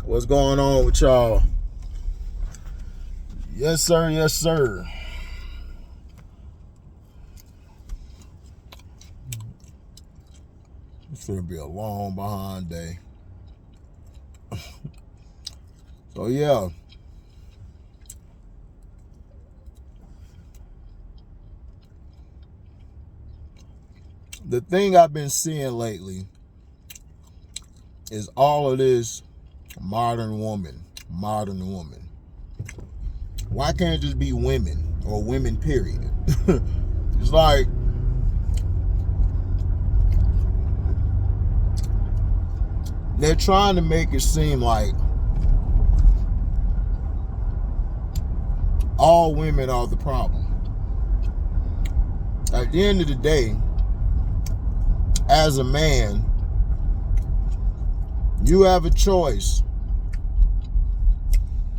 What's going on with y'all? Yes, sir. Yes, sir. It's gonna be a long behind day. So yeah. The thing I've been seeing lately is all of this modern woman. Why can't it just be women or women period? It's like they're trying to make it seem like all women are the problem. At the end of the day, as a man, you have a choice.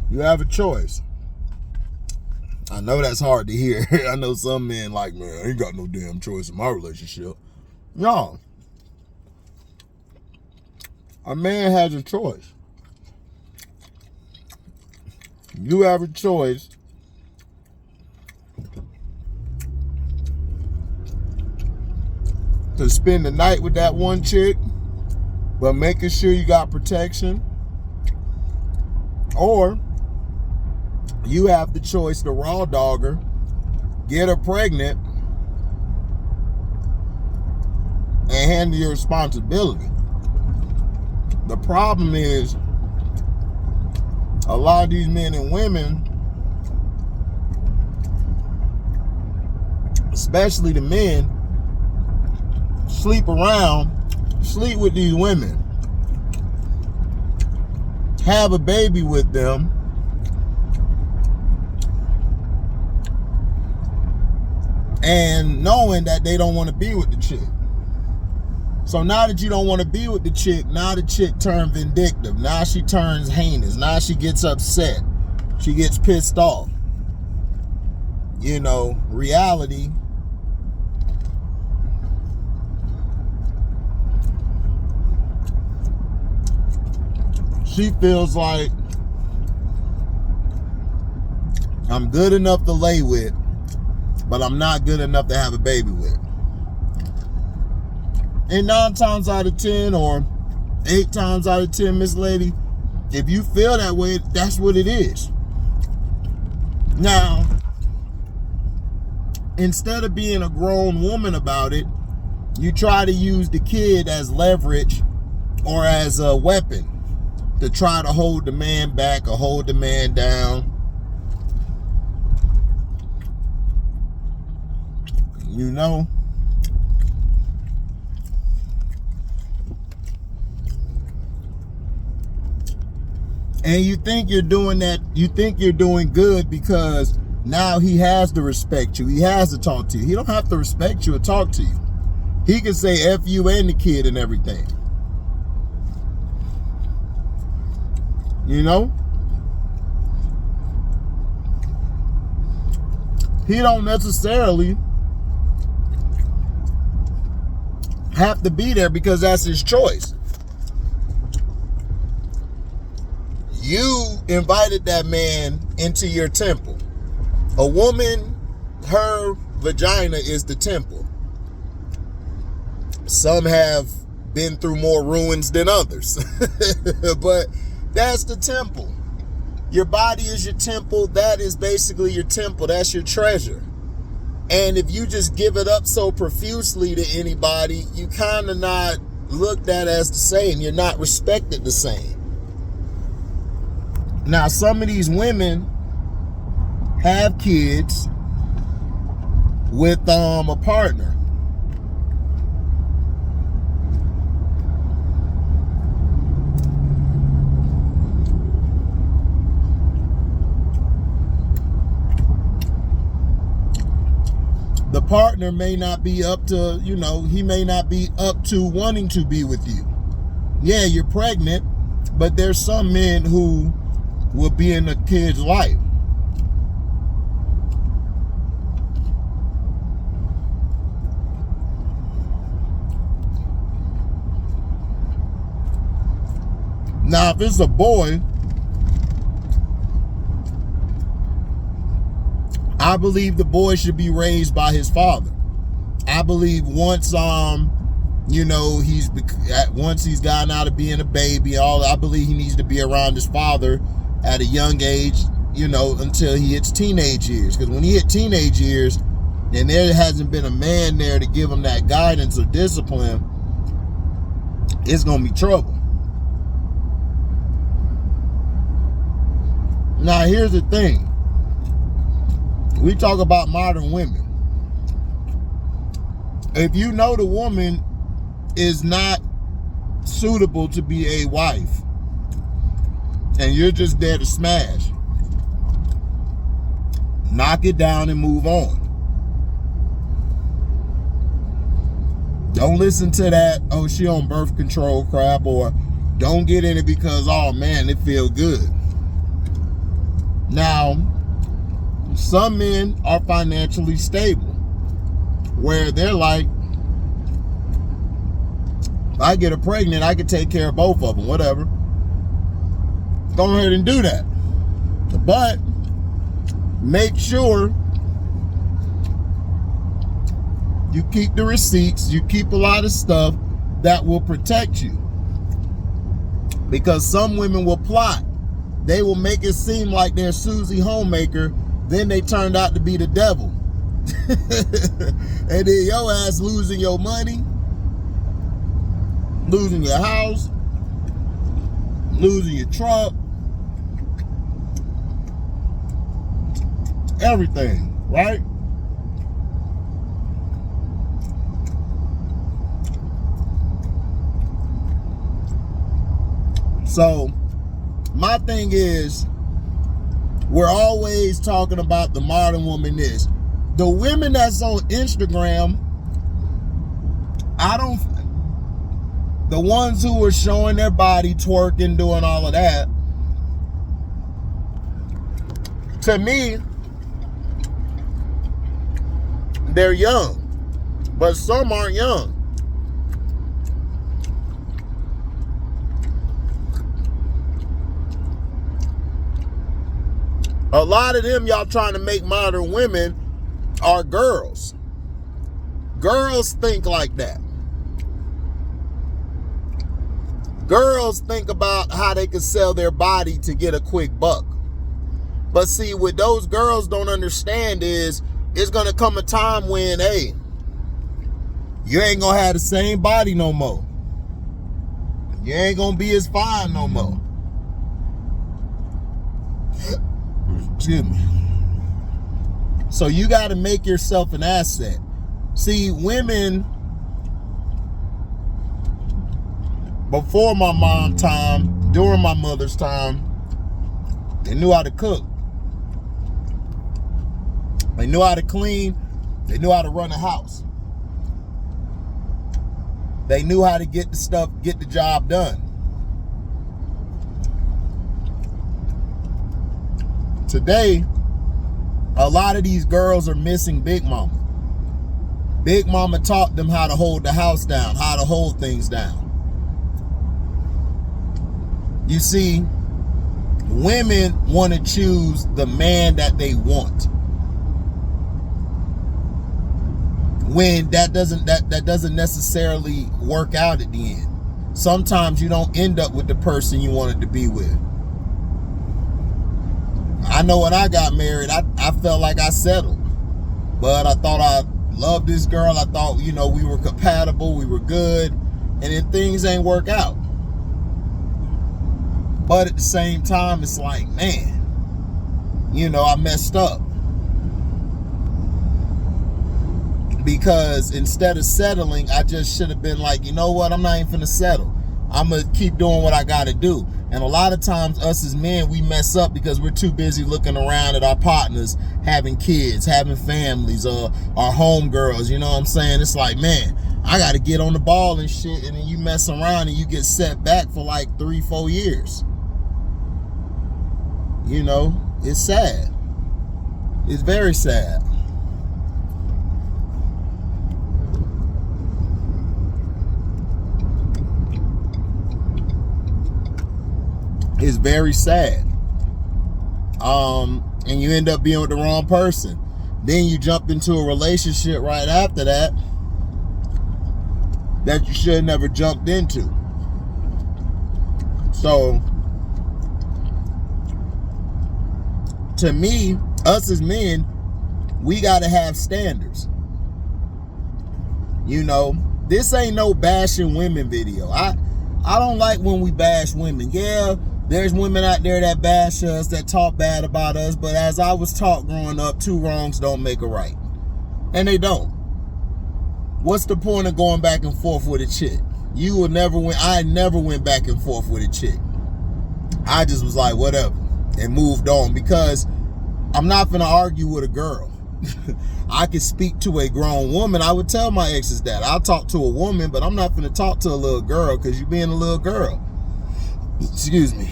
You have a choice. I know that's hard to hear. I know some men like, man, I ain't got no damn choice in my relationship. No. A man has a choice. You have a choice to spend the night with that one chick, but making sure you got protection. Or you have the choice to raw dog her, get her pregnant, and handle your responsibility. The problem is a lot of these men and women, especially the men, sleep with these women, have a baby with them, and knowing that they don't want to be with the chick. So now that you don't want to be with the chick, now the chick turns vindictive. Now she turns heinous. Now she gets upset. She gets pissed off. You know, reality, she feels like I'm good enough to lay with, but I'm not good enough to have a baby with. And 9 times out of 10 or 8 times out of 10, Miss Lady, if you feel that way, that's what it is. Now, instead of being a grown woman about it, you try to use the kid as leverage or as a weapon to try to hold the man back or hold the man down. You know? And you think you're doing that, you think you're doing good because now he has to respect you. He has to talk to you. He don't have to respect you or talk to you. He can say F you and the kid and everything. You know? He don't necessarily have to be there because that's his choice. You invited that man into your temple. A woman, her vagina is the temple. Some have been through more ruins than others. But that's the temple. Your body is your temple. That is basically your temple. That's your treasure. And if you just give it up so profusely to anybody, you kind of not looked at as the same. You're not respected the same. Now, some of these women have kids with a partner. The partner may not be up to, you know, he may not be up to wanting to be with you. Yeah, you're pregnant, but there's some men who will be in a kid's life. Now, if it's a boy, I believe the boy should be raised by his father. I believe once once he's gotten out of being a baby, I believe he needs to be around his father at a young age, until he hits teenage years. Because when he hit teenage years and there hasn't been a man there to give him that guidance or discipline, it's gonna be trouble. Now, here's the thing. We talk about modern women. If you know the woman is not suitable to be a wife and you're just there to smash, knock it down and move on. Don't listen to that, oh, she on birth control crap, or don't get in it because, oh man, it feel good. Now, some men are financially stable where they're like, if I get her pregnant, I can take care of both of them, whatever. Go ahead and do that. But make sure you keep the receipts, you keep a lot of stuff that will protect you. Because some women will plot. They will make it seem like they're Susie Homemaker, then they turned out to be the devil. And then your ass losing your money, losing your house, losing your truck, everything, right? So my thing is, we're always talking about the modern woman is. The women that's on Instagram, the ones who are showing their body, twerking, doing all of that, to me, they're young, but some aren't young. A lot of them y'all trying to make modern women are girls. Girls think like that. Girls think about how they can sell their body to get a quick buck. But see, what those girls don't understand is, it's gonna come a time when, hey, you ain't gonna have the same body no more. You ain't gonna be as fine no more. Excuse me. So you got to make yourself an asset. See, women, before my mom's time, during my mother's time, they knew how to cook. They knew how to clean. They knew how to run a house. They knew how to get the job done. Today, a lot of these girls are missing Big Mama. Big Mama taught them how to hold the house down, how to hold things down. You see, women want to choose the man that they want. When that doesn't necessarily work out at the end. Sometimes you don't end up with the person you wanted to be with. I know when I got married, I felt like I settled. But I thought I loved this girl. I thought, we were compatible, we were good, and then things ain't work out. But at the same time, it's like, man, I messed up. Because instead of settling, I just should have been like, you know what, I'm not even finna settle. I'm gonna keep doing what I gotta do. And a lot of times us as men, we mess up because we're too busy looking around at our partners, having kids, having families, or our homegirls, you know what I'm saying? It's like, man, I gotta get on the ball and shit, and then you mess around and you get set back for like 3-4 years. It's sad. It's very sad. is very sad. And you end up being with the wrong person. Then you jump into a relationship right after that you should have never jumped into. So, to me, us as men, we gotta have standards. You know, this ain't no bashing women video. I don't like when we bash women. Yeah, there's women out there that bash us, that talk bad about us, but as I was taught growing up, 2 wrongs don't make a right. And they don't. What's the point of going back and forth with a chick? You will never win. I never went back and forth with a chick. I just was like, whatever, and moved on, because I'm not gonna argue with a girl. I could speak to a grown woman. I would tell my exes that. I'll talk to a woman, but I'm not gonna talk to a little girl, because you're being a little girl. Excuse me.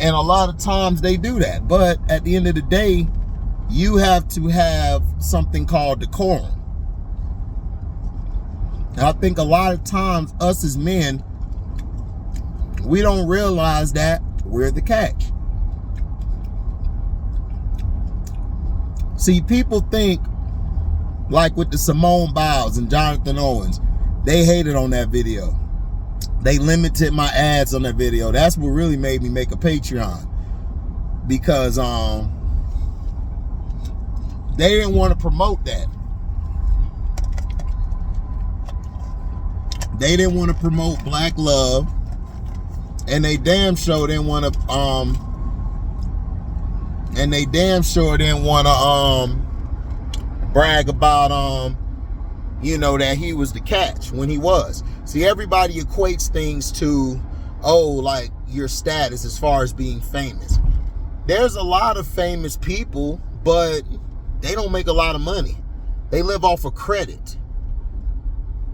And a lot of times they do that. But at the end of the day, you have to have something called decorum. And I think a lot of times us as men, we don't realize that we're the catch. See, people think, like with the Simone Biles and Jonathan Owens, they hated on that video. They limited my ads on that video. That's what really made me make a Patreon. Because they didn't want to promote that. They didn't want to promote black love, and they damn sure didn't want to brag about you know, that he was the catch when he was. See, everybody equates things to, oh, like your status as far as being famous. There's a lot of famous people, but they don't make a lot of money. They live off of credit.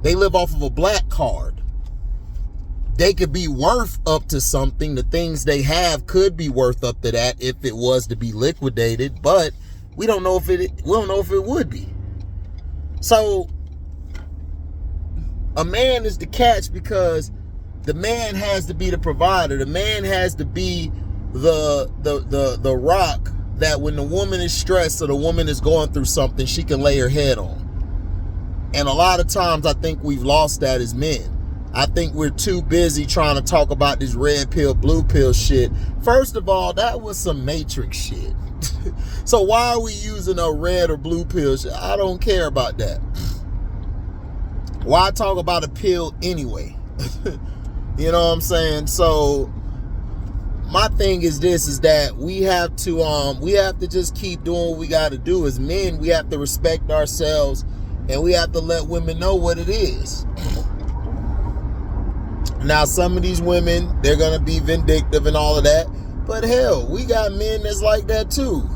They live off of a black card. They could be worth up to something. The things they have could be worth up to that if it was to be liquidated, but we don't know if it would be. So a man is the catch because the man has to be the provider. The man has to be the rock that when the woman is stressed or the woman is going through something, she can lay her head on. And a lot of times I think we've lost that as men. I think we're too busy trying to talk about this red pill, blue pill shit. First of all, that was some Matrix shit. So why are we using a red or blue pill shit? I don't care about that. Why talk about a pill anyway? You know what I'm saying? So my thing is this, is that we have to just keep doing what we got to do. As men, we have to respect ourselves, and we have to let women know what it is. Now, some of these women, they're going to be vindictive and all of that. But hell, we got men that's like that too.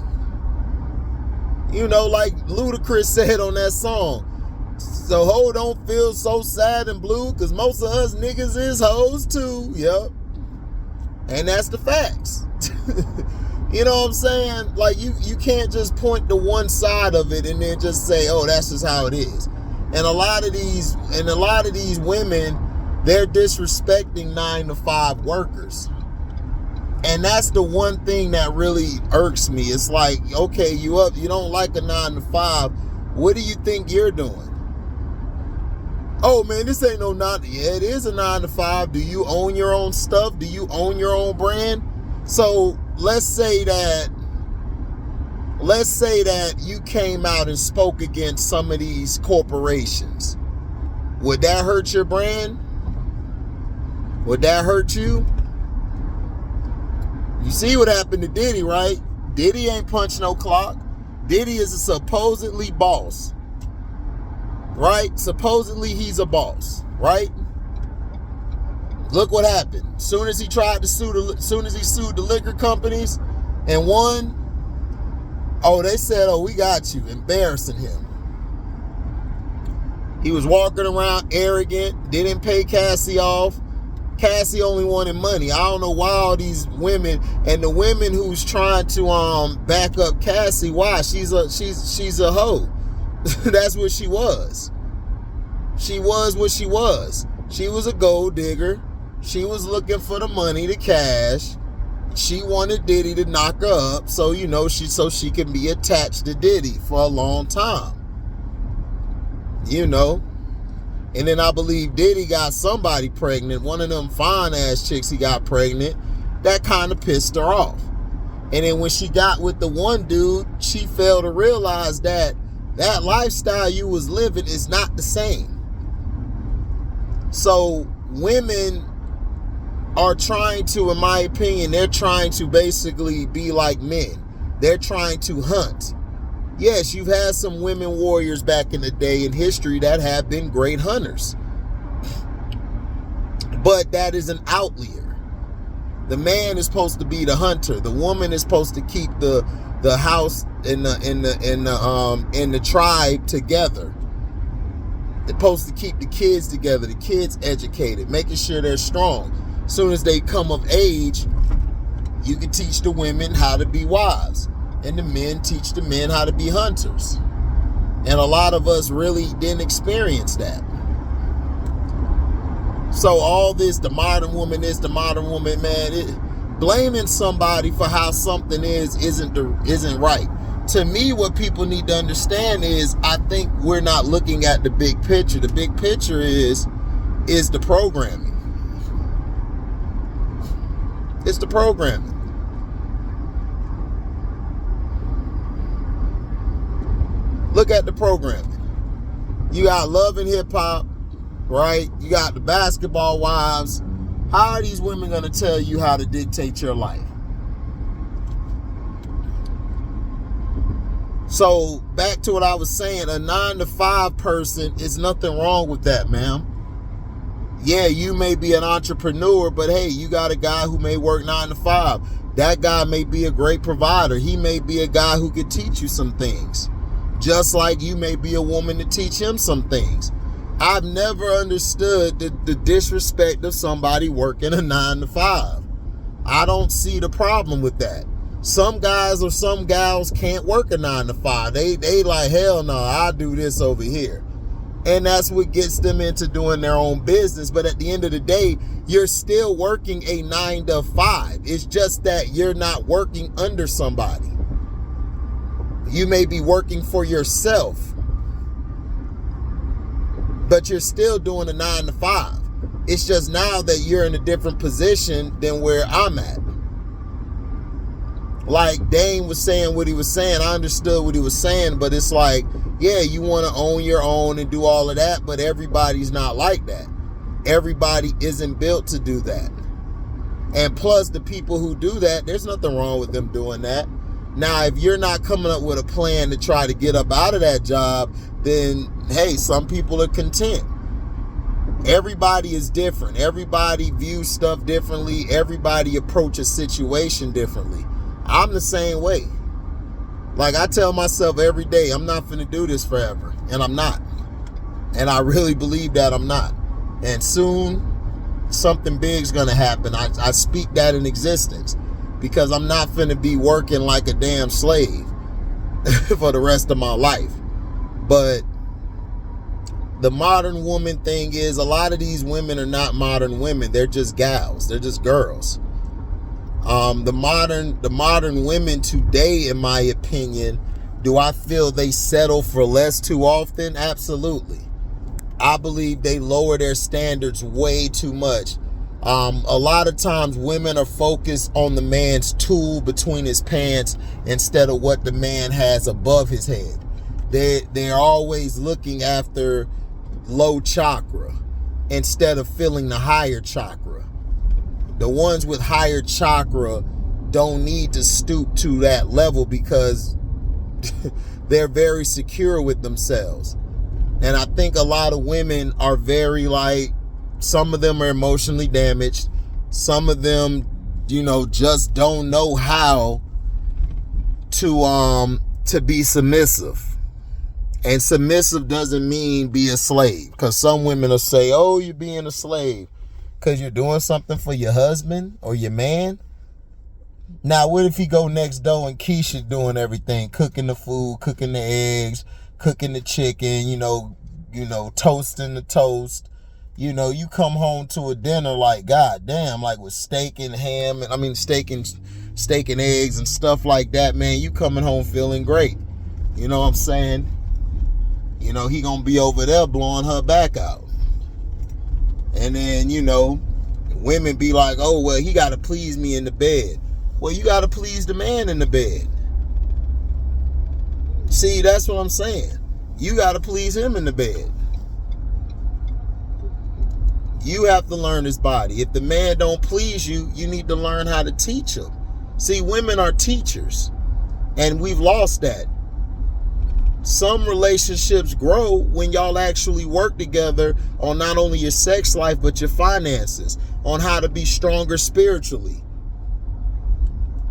You know, like Ludacris said on that song, so ho don't feel so sad and blue, because most of us niggas is hoes too. Yep. And that's the facts. You know what I'm saying? Like, you can't just point to one side of it and then just say, oh, that's just how it is. And a lot of these women, they're disrespecting 9-to-5 workers. And that's the one thing that really irks me. It's like, okay, you don't like a 9-to-5. What do you think you're doing? Oh man, this ain't no 9. Yeah, it is a 9-to-5. Do you own your own stuff? Do you own your own brand? So let's say that you came out and spoke against some of these corporations. Would that hurt your brand? Would that hurt you? You see what happened to Diddy, right? Diddy ain't punch no clock. Diddy is a supposedly boss, right? Supposedly he's a boss, right? Look what happened. Soon as he sued the liquor companies and won, oh, they said, oh, we got you, embarrassing him. He was walking around arrogant, didn't pay Cassie off. Cassie only wanted money. I don't know why all these women, and the women who's trying to back up Cassie, why? She's a hoe. That's what she was. She was what she was. She was a gold digger. She was looking for the money, the cash. she wanted Diddy to knock her up so, so she can be attached to Diddy for a long time. And then I believe Diddy got somebody pregnant, one of them fine ass chicks he got pregnant, that kind of pissed her off. And then when she got with the one dude, she failed to realize that that lifestyle you was living is not the same. So women are trying to, in my opinion, they're trying to basically be like men. They're trying to hunt. Yes, you've had some women warriors back in the day in history that have been great hunters. But that is an outlier. The man is supposed to be the hunter. The woman is supposed to keep the house and the tribe together. They're supposed to keep the kids together, the kids educated, making sure they're strong. As soon as they come of age, you can teach the women how to be wives, and the men teach the men how to be hunters. And a lot of us really didn't experience that. So all this, the modern woman is the modern woman, man, blaming somebody for how something isn't right. To me, what people need to understand is, I think we're not looking at the big picture. The big picture is the programming. It's the programming. Look at the programming. You got Love and Hip Hop, right? You got the Basketball Wives. How are these women going to tell you how to dictate your life? So back to what I was saying, a 9-to-5 person, is nothing wrong with that, ma'am. Yeah, you may be an entrepreneur, but hey, you got a guy who may work 9-to-5. That guy may be a great provider. He may be a guy who could teach you some things. Just like you may be a woman to teach him some things. I've never understood the disrespect of somebody working a 9-to-5. I don't see the problem with that. Some guys or some gals can't work a 9-to-5. They like, hell no, I'll do this over here. And that's what gets them into doing their own business. But at the end of the day, you're still working a 9-to-5. It's just that you're not working under somebody. You may be working for yourself, but you're still doing a 9-to-5. It's just now that you're in a different position than where I'm at. Like Dane was saying what he was saying. I understood what he was saying, but it's like, yeah, you want to own your own and do all of that, but everybody's not like that. Everybody isn't built to do that. And plus, the people who do that, there's nothing wrong with them doing that. Now, if you're not coming up with a plan to try to get up out of that job, then, hey, some people are content. Everybody is different. Everybody views stuff differently. Everybody approaches situation differently. I'm the same way. Like, I tell myself every day, I'm not finna do this forever. And I'm not. And I really believe that I'm not. And soon, something big's gonna happen. I speak that in existence. Because I'm not finna be working like a damn slave for the rest of my life. But the modern woman thing is, a lot of these women are not modern women. They're just gals. They're just girls. The modern women today, in my opinion, do I feel they settle for less too often? Absolutely. I believe they lower their standards way too much. A lot of times women are focused on the man's tool between his pants instead of what the man has above his head. They're always looking after low chakra instead of filling the higher chakra. The ones with higher chakra don't need to stoop to that level because they're very secure with themselves. And I think a lot of women are very some of them are emotionally damaged. Some of them, just don't know how to be submissive. And submissive doesn't mean be a slave. Because some women will say, oh, you're being a slave because you're doing something for your husband or your man. Now, what if he go next door and Keisha doing everything, cooking the food, cooking the eggs, cooking the chicken, toasting the toast, You know, you come home to a dinner like, God damn, like with steak and ham, and I mean steak and eggs and stuff like that, man. You coming home feeling great. You know what I'm saying? You know, he gonna be over there blowing her back out. And then, you know, women be like, oh, well, he gotta please me in the bed. Well, you gotta please the man in the bed. See, that's what I'm saying. You gotta please him in the bed. You have to learn his body. If the man don't please you, you need to learn how to teach him. See, women are teachers, and we've lost that. Some relationships grow when y'all actually work together on not only your sex life, but your finances, on how to be stronger spiritually.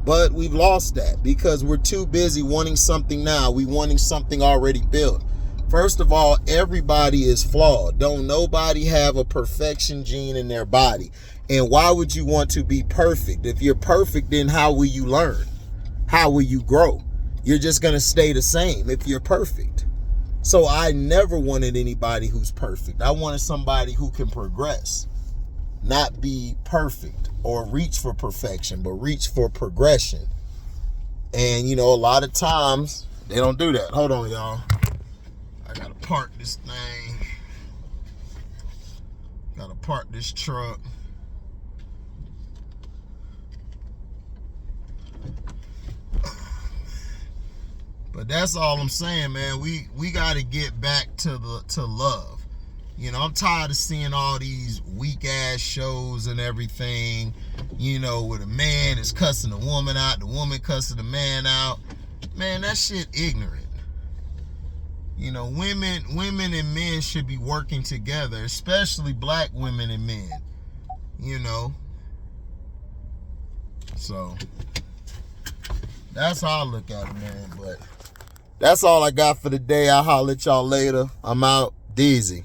But we've lost that because we're too busy wanting something now. We wanting something already built. First of all, everybody is flawed. Don't nobody have a perfection gene in their body. And why would you want to be perfect? If you're perfect, then how will you learn? How will you grow? You're just going to stay the same if you're perfect. So I never wanted anybody who's perfect. I wanted somebody who can progress, not be perfect or reach for perfection, but reach for progression. And, you know, a lot of times they don't do that. Hold on, y'all. I gotta park this thing. Gotta park this truck. But that's all I'm saying, man. We gotta get back to love. You know, I'm tired of seeing all these weak ass shows and everything, you know, where the man is cussing the woman out, the woman cussing the man out. Man, that shit ignorant. You know, women and men should be working together, especially black women and men, you know. So that's how I look at it, man. But that's all I got for today. I'll holler at y'all later. I'm out. Deezy.